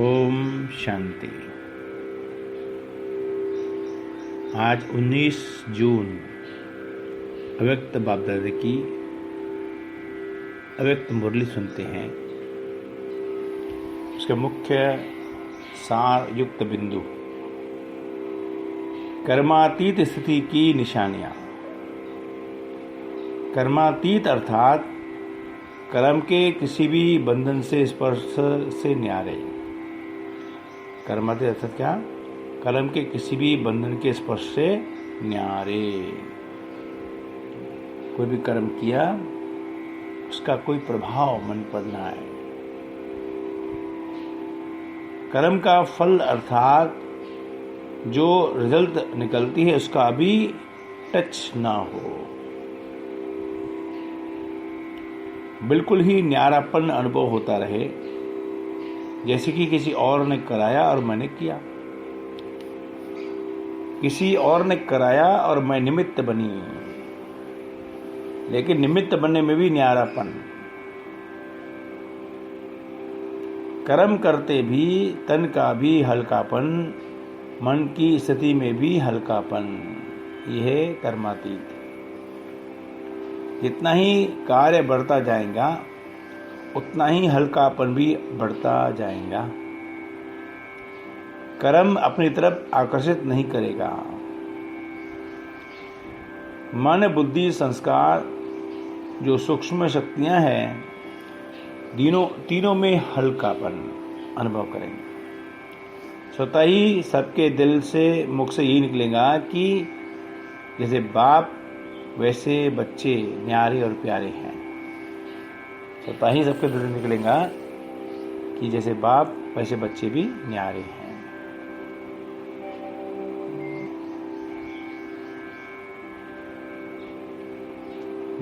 ओम शांति। आज 19 जून अव्यक्त बाप दादा की अव्यक्त मुरली सुनते हैं। उसके मुख्य सार युक्त बिंदु, कर्मातीत स्थिति की निशानियां। कर्मातीत अर्थात कर्म के किसी भी बंधन से स्पर्श से न्यारे। कर्मातीत अर्थात क्या? कर्म के किसी भी बंधन के स्पर्श से न्यारे। कोई भी कर्म किया, उसका कोई प्रभाव मन पर ना आए। कर्म का फल अर्थात जो रिजल्ट निकलती है उसका अभी टच ना हो। बिल्कुल ही न्यारापन अनुभव होता रहे, जैसे कि किसी और ने कराया और मैंने किया। किसी और ने कराया और मैं निमित्त बनी, लेकिन निमित्त बनने में भी न्यारापन। कर्म करते भी तन का भी हल्कापन, मन की स्थिति में भी हल्कापन। यह है कर्मातीत। जितना ही कार्य बढ़ता जाएगा उतना ही हल्कापन भी बढ़ता जाएगा। कर्म अपनी तरफ आकर्षित नहीं करेगा। मन, बुद्धि, संस्कार जो सूक्ष्म शक्तियां हैं, तीनों में हल्कापन अनुभव करेंगे। स्वतः ही सबके दिल से, मुख से यही निकलेगा कि जैसे बाप वैसे बच्चे न्यारे और प्यारे हैं। स्वतः ही सबके दिल से निकलेगा कि जैसे बाप वैसे बच्चे भी न्यारे हैं।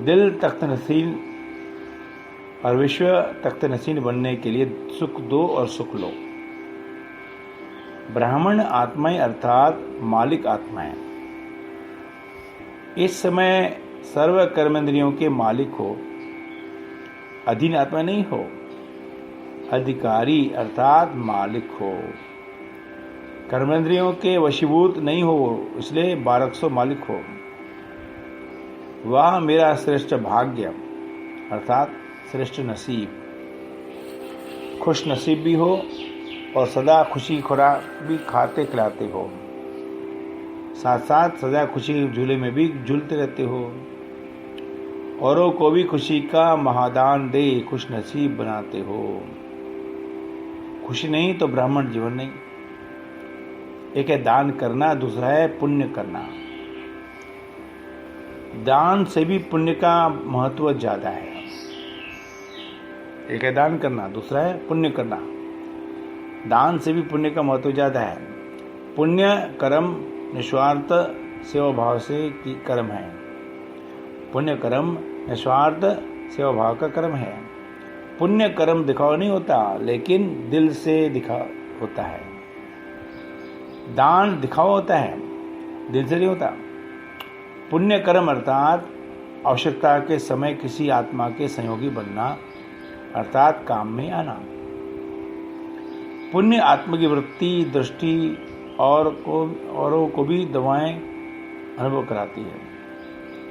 दिल तख्त नसीन और विश्व तख्त नसीन बनने के लिए सुख दो और सुख लो। ब्राह्मण आत्माएं अर्थात मालिक आत्माएं इस समय सर्व कर्मेंद्रियों के मालिक हो, अधीन आत्मा नहीं हो। अधिकारी अर्थात मालिक हो। कर्मेंद्रियों के वशीभूत नहीं हो, इसलिए 1200 मालिक हो। वह मेरा श्रेष्ठ भाग्य अर्थात श्रेष्ठ नसीब। खुश नसीब भी हो और सदा खुशी खुराक भी खाते खिलाते हो, साथ साथ सदा खुशी झूले में भी झूलते रहते हो। औरों को भी खुशी का महादान दे खुश नसीब बनाते हो। खुशी नहीं तो ब्राह्मण जीवन नहीं। एक है दान करना, दूसरा है पुण्य करना। दान से भी पुण्य का महत्व ज्यादा है। एक है दान करना, दूसरा है पुण्य करना। दान से भी पुण्य का महत्व ज्यादा है। पुण्य कर्म निस्वार्थ सेवा भाव से की कर्म है। पुण्य कर्म निस्वार्थ सेवा भाव का कर्म है। पुण्य कर्म दिखावा नहीं होता, लेकिन दिल से दिखा होता है। दान दिखावा होता है, दिल से नहीं होता। पुण्य कर्म अर्थात आवश्यकता के समय किसी आत्मा के सहयोगी बनना, अर्थात काम में आना। पुण्य आत्मा की वृत्ति, दृष्टि औरों को भी दवाएं अनुभव कराती है।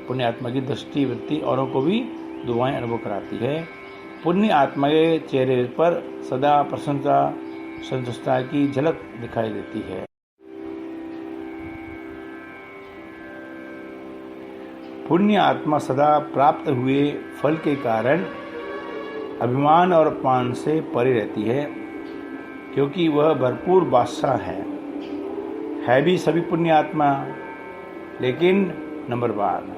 पुण्य आत्मा की दृष्टि, वृत्ति औरों को भी दुआएं अनुभव कराती है। पुण्य आत्मा के चेहरे पर सदा प्रसन्नता संतुष्टता की झलक दिखाई देती है। पुण्य आत्मा सदा प्राप्त हुए फल के कारण अभिमान और अपमान से परे रहती है, क्योंकि वह भरपूर बादशाह है भी सभी पुण्य आत्मा। लेकिन नंबर बार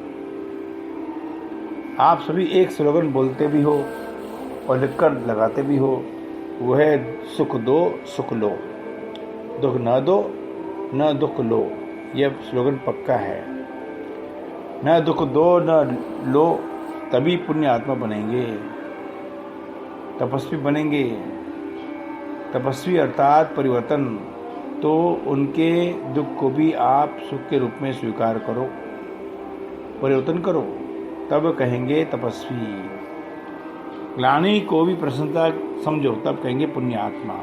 आप सभी एक स्लोगन बोलते भी हो और लिखकर लगाते भी हो, वह है सुख दो सुख लो, दुख न दो न दुख लो। यह स्लोगन पक्का है। न दुख दो न लो, तभी पुण्य आत्मा बनेंगे, तपस्वी बनेंगे। तपस्वी अर्थात परिवर्तन। तो उनके दुख को भी आप सुख के रूप में स्वीकार करो, परिवर्तन करो, तब कहेंगे तपस्वी। ग्लानि को भी प्रसन्नता समझो, तब कहेंगे पुण्य आत्मा।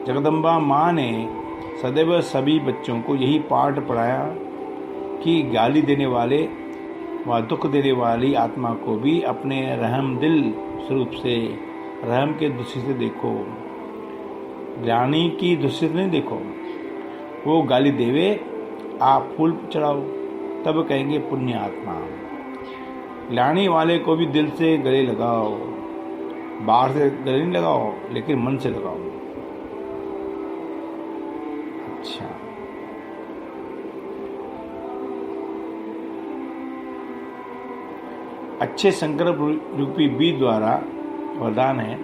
जगदम्बा माँ ने सदैव सभी बच्चों को यही पाठ पढ़ाया कि गाली देने वाले व दुख देने वाली आत्मा को भी अपने रहम दिल स्वरूप से, रहम के दृष्टि से देखो, ज्ञानी की दृष्टि से नहीं देखो। वो गाली देवे, आप फूल चढ़ाओ, तब कहेंगे पुण्य आत्मा। ग्लानि वाले को भी दिल से गले लगाओ, बाहर से गले नहीं लगाओ, लेकिन मन से लगाओ। अच्छा, अच्छे संकल्प रूपी बीज द्वारा, वरदान है,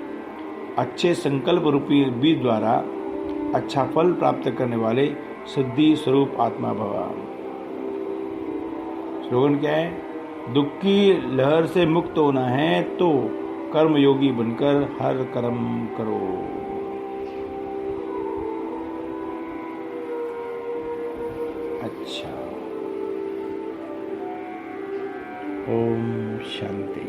अच्छे संकल्प रूपी बीज द्वारा अच्छा फल प्राप्त करने वाले सिद्धि स्वरूप आत्मा भवा। स्लोगन क्या है? दुख की लहर से मुक्त होना है तो कर्मयोगी बनकर हर कर्म करो। अच्छा, ओम शांति।